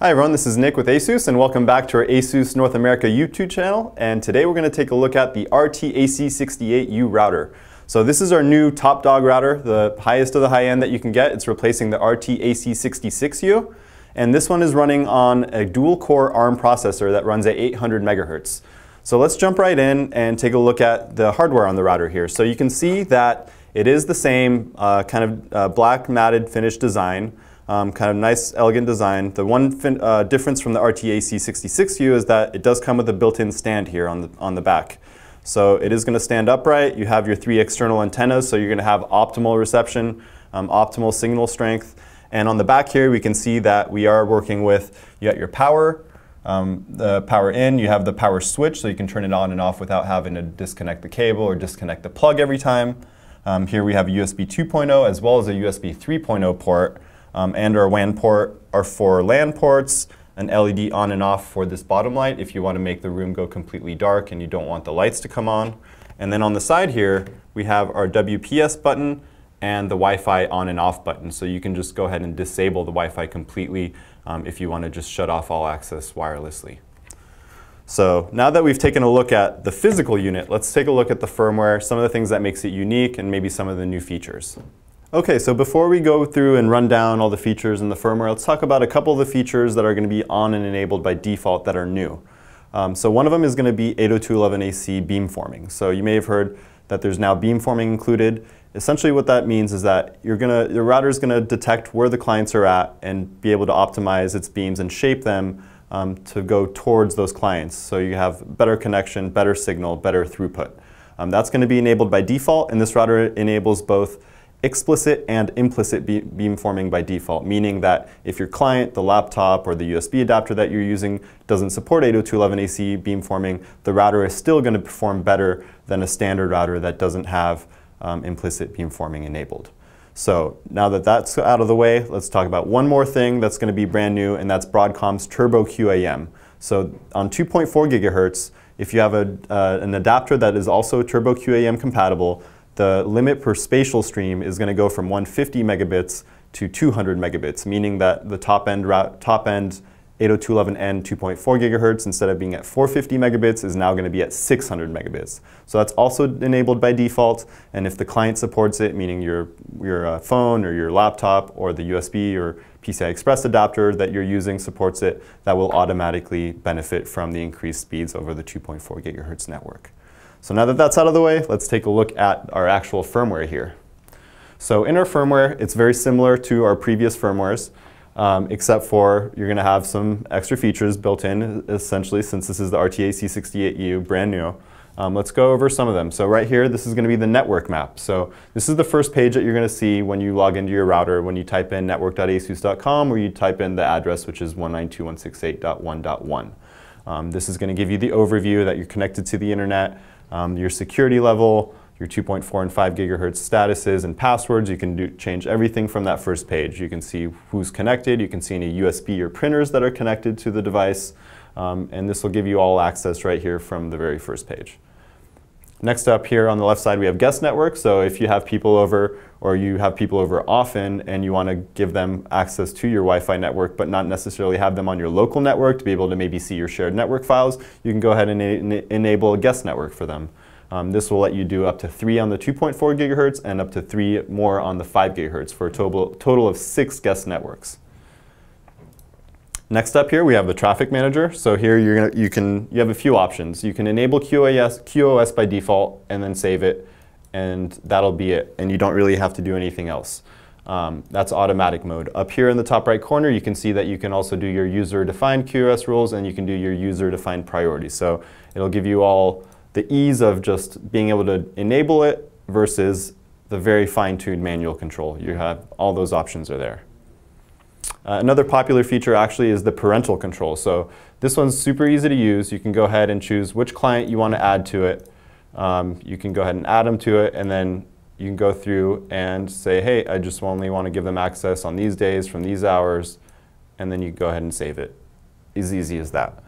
Hi everyone, this is Nick with Asus and welcome back to our Asus North America YouTube channel, and today we're going to take a look at the RT-AC68U router. So this is our new top dog router, the highest of the high end that you can get. It's replacing the RT-AC66U, and this one is running on a dual core ARM processor that runs at 800 megahertz. So let's jump right in and take a look at the hardware on the router here. So you can see that it is the same black matted finish design. Kind of nice, elegant design. The one difference from the RT-AC66U is that it does come with a built-in stand here on the back. So it is going to stand upright. You have your 3 external antennas, so you're going to have optimal reception, optimal signal strength. And on the back here, we can see that we are working with, you got your power, the power in, you have the power switch, so you can turn it on and off without having to disconnect the cable or disconnect the plug every time. Here we have a USB 2.0 as well as a USB 3.0 port. And our WAN port are 4 LAN ports, an LED on and off for this bottom light if you want to make the room go completely dark and you don't want the lights to come on. And then on the side here, we have our WPS button and the Wi-Fi on and off button. So you can just go ahead and disable the Wi-Fi completely if you want to just shut off all access wirelessly. So now that we've taken a look at the physical unit, let's take a look at the firmware, some of the things that makes it unique, and maybe some of the new features. Okay, so before we go through and run down all the features in the firmware, let's talk about a couple of the features that are going to be on and enabled by default that are new. So one of them is going to be 802.11ac beamforming. So you may have heard that there's now beamforming included. Essentially what that means is that your router is going to detect where the clients are at and be able to optimize its beams and shape them to go towards those clients. So you have better connection, better signal, better throughput. That's going to be enabled by default, and this router enables both explicit and implicit beamforming by default, meaning that if your client, the laptop, or the USB adapter that you're using doesn't support 802.11ac beamforming, the router is still going to perform better than a standard router that doesn't have implicit beamforming enabled. So now that that's out of the way, let's talk about one more thing that's going to be brand new, and that's Broadcom's Turbo QAM. So on 2.4 gigahertz, if you have an adapter that is also Turbo QAM compatible, the limit per spatial stream is going to go from 150 megabits to 200 megabits, meaning that the top end 802.11n 2.4 gigahertz, instead of being at 450 megabits, is now going to be at 600 megabits. So that's also enabled by default, and if the client supports it, meaning your phone or your laptop or the USB or PCI Express adapter that you're using supports it, that will automatically benefit from the increased speeds over the 2.4 gigahertz network. So now that that's out of the way, let's take a look at our actual firmware here. So in our firmware, it's very similar to our previous firmwares, except for you're going to have some extra features built in, essentially, since this is the RT-AC68U, brand new. Let's go over some of them. So right here, this is going to be the network map. So this is the first page that you're going to see when you log into your router, when you type in network.asus.com, or you type in the address, which is 192.168.1.1. This is going to give you the overview that you're connected to the internet, your security level, your 2.4 and 5 gigahertz statuses and passwords. You can change everything from that first page. You can see who's connected, you can see any USB or printers that are connected to the device, and this will give you all access right here from the very first page. Next up here on the left side, we have guest network. So if you have people over, or you have people over often and you want to give them access to your Wi-Fi network but not necessarily have them on your local network to be able to maybe see your shared network files, you can go ahead and enable a guest network for them. This will let you do up to 3 on the 2.4 gigahertz and up to 3 more on the 5 gigahertz for a total of 6 guest networks. Next up here, we have the traffic manager. So here you have a few options. You can enable QoS by default and then save it, and that'll be it. And you don't really have to do anything else. That's automatic mode. Up here in the top right corner, you can see that you can also do your user-defined QoS rules, and you can do your user-defined priorities. So it'll give you all the ease of just being able to enable it versus the very fine-tuned manual control. You have all those options are there. Another popular feature actually is the parental control. So this one's super easy to use. You can go ahead and choose which client you want to add to it. You can go ahead and add them to it, and then you can go through and say, hey, I just only want to give them access on these days from these hours, and then you go ahead and save it. As easy as that.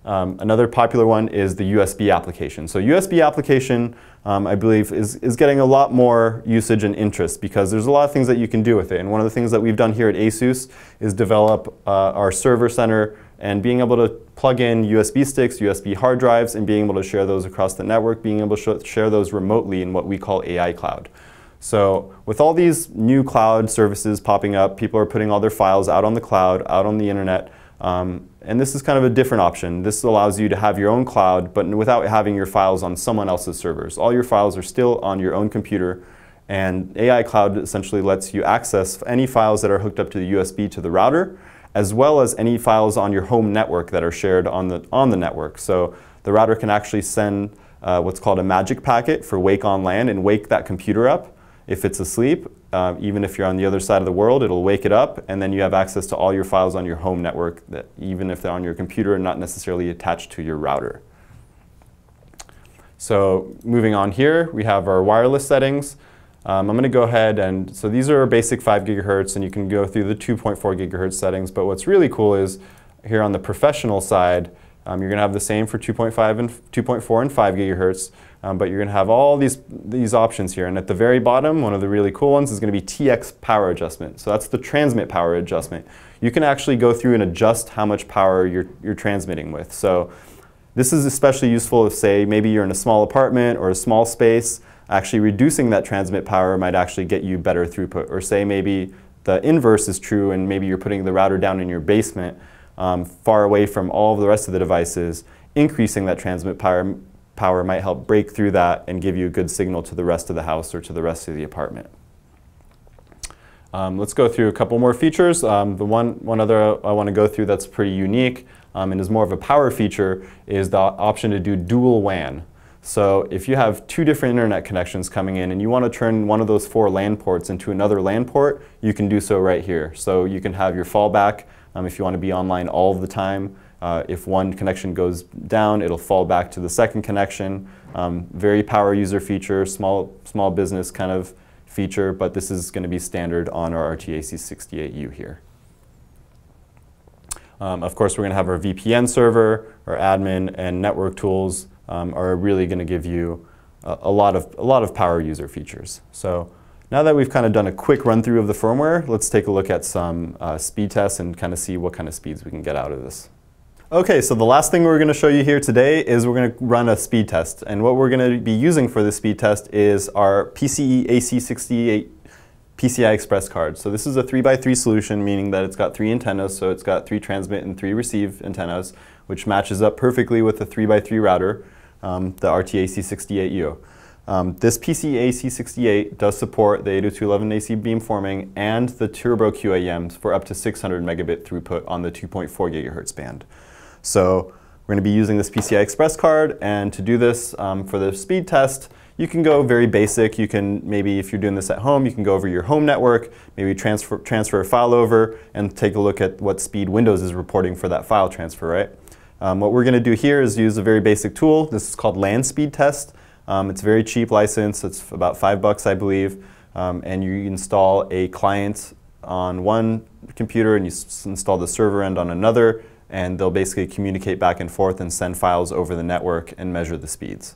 Another popular one is the USB application. So USB application, I believe, is getting a lot more usage and interest because there's a lot of things that you can do with it. And one of the things that we've done here at Asus is develop our server center and being able to plug in USB sticks, USB hard drives, and being able to share those across the network, being able to share those remotely in what we call AI cloud. So with all these new cloud services popping up, people are putting all their files out on the cloud, out on the internet. And this is kind of a different option. This allows you to have your own cloud, but without having your files on someone else's servers. All your files are still on your own computer, and AI Cloud essentially lets you access any files that are hooked up to the USB to the router, as well as any files on your home network that are shared on the network. So the router can actually send what's called a magic packet for wake on LAN and wake that computer up if it's asleep. Even if you're on the other side of the world, it'll wake it up, and then you have access to all your files on your home network, that even if they're on your computer and not necessarily attached to your router. So moving on here, we have our wireless settings. I'm going to go ahead and, so these are our basic 5 gigahertz, and you can go through the 2.4 gigahertz settings, but what's really cool is here on the professional side, you're going to have the same for 2.5 and 2.4 and 5 gigahertz. But you're going to have all these options here. And at the very bottom, one of the really cool ones is going to be TX power adjustment. So that's the transmit power adjustment. You can actually go through and adjust how much power you're transmitting with. So this is especially useful if, say, maybe you're in a small apartment or a small space. Actually reducing that transmit power might actually get you better throughput. Or say maybe the inverse is true and maybe you're putting the router down in your basement far away from all of the rest of the devices. Increasing that transmit power might help break through that and give you a good signal to the rest of the house or to the rest of the apartment. Let's go through a couple more features. The one other I want to go through that's pretty unique and is more of a power feature is the option to do dual WAN. So if you have 2 different internet connections coming in and you want to turn one of those 4 LAN ports into another LAN port, you can do so right here. So you can have your fallback if you want to be online all of the time. If one connection goes down, it'll fall back to the second connection. Very power user feature, small business kind of feature, but this is going to be standard on our RT-AC68U here. Of course, we're going to have our VPN server, our admin, and network tools are really going to give you a lot of power user features. So now that we've kind of done a quick run through of the firmware, let's take a look at some speed tests and kind of see what kind of speeds we can get out of this. Okay, so the last thing we're going to show you here today is we're going to run a speed test. And what we're going to be using for this speed test is our PCIe AC68 PCI Express card. So this is a 3x3 solution, meaning that it's got 3 antennas, so it's got 3 transmit and 3 receive antennas, which matches up perfectly with the 3x3 router, the RT-AC68U. This PCIe AC68 does support the 802.11ac beamforming and the turbo QAMs for up to 600 megabit throughput on the 2.4 gigahertz band. So we're going to be using this PCI Express card, and to do this for the speed test, you can go very basic. You can maybe, if you're doing this at home, you can go over your home network, maybe transfer a file over and take a look at what speed Windows is reporting for that file transfer, right? What we're going to do here is use a very basic tool. This is called LAN speed test. It's a very cheap license. It's about $5, I believe. And you install a client on one computer and you install the server end on another, and they'll basically communicate back and forth and send files over the network and measure the speeds.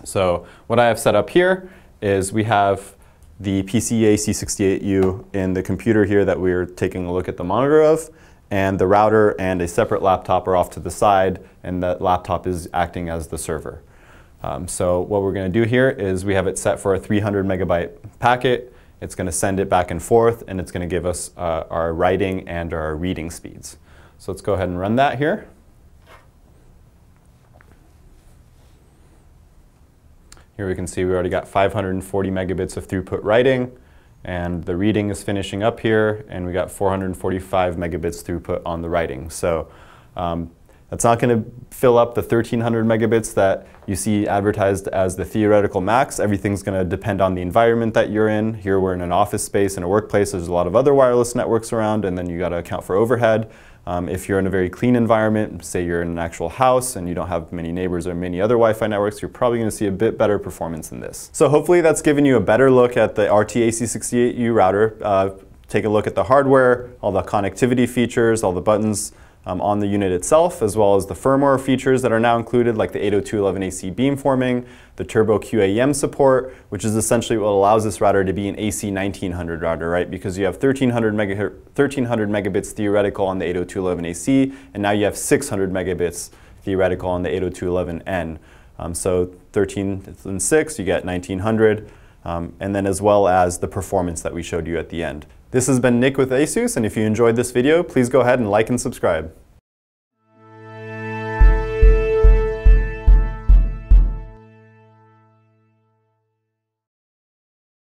So what I have set up here is we have the PCIe AC68U in the computer here that we're taking a look at the monitor of, and the router and a separate laptop are off to the side, and that laptop is acting as the server. So what we're going to do here is we have it set for a 300 megabyte packet. It's going to send it back and forth, and it's going to give us our writing and our reading speeds. So let's go ahead and run that here. Here we can see we already got 540 megabits of throughput writing, and the reading is finishing up here, and we got 445 megabits throughput on the writing. So that's not going to fill up the 1300 megabits that you see advertised as the theoretical max. Everything's going to depend on the environment that you're in. Here we're in an office space, in a workplace. There's a lot of other wireless networks around, and then you got to account for overhead. If you're in a very clean environment, say you're in an actual house and you don't have many neighbors or many other Wi-Fi networks, you're probably going to see a bit better performance than this. So hopefully that's given you a better look at the RT-AC68U router. Take a look at the hardware, all the connectivity features, all the buttons, on the unit itself, as well as the firmware features that are now included, like the 802.11ac beamforming, the turbo QAM support, which is essentially what allows this router to be an AC 1900 router, right? Because you have 1300 megabits theoretical on the 802.11ac, and now you have 600 megabits theoretical on the 802.11n. So 13 and 6, you get 1900, and then as well as the performance that we showed you at the end. This has been Nick with Asus, and if you enjoyed this video, please go ahead and like and subscribe.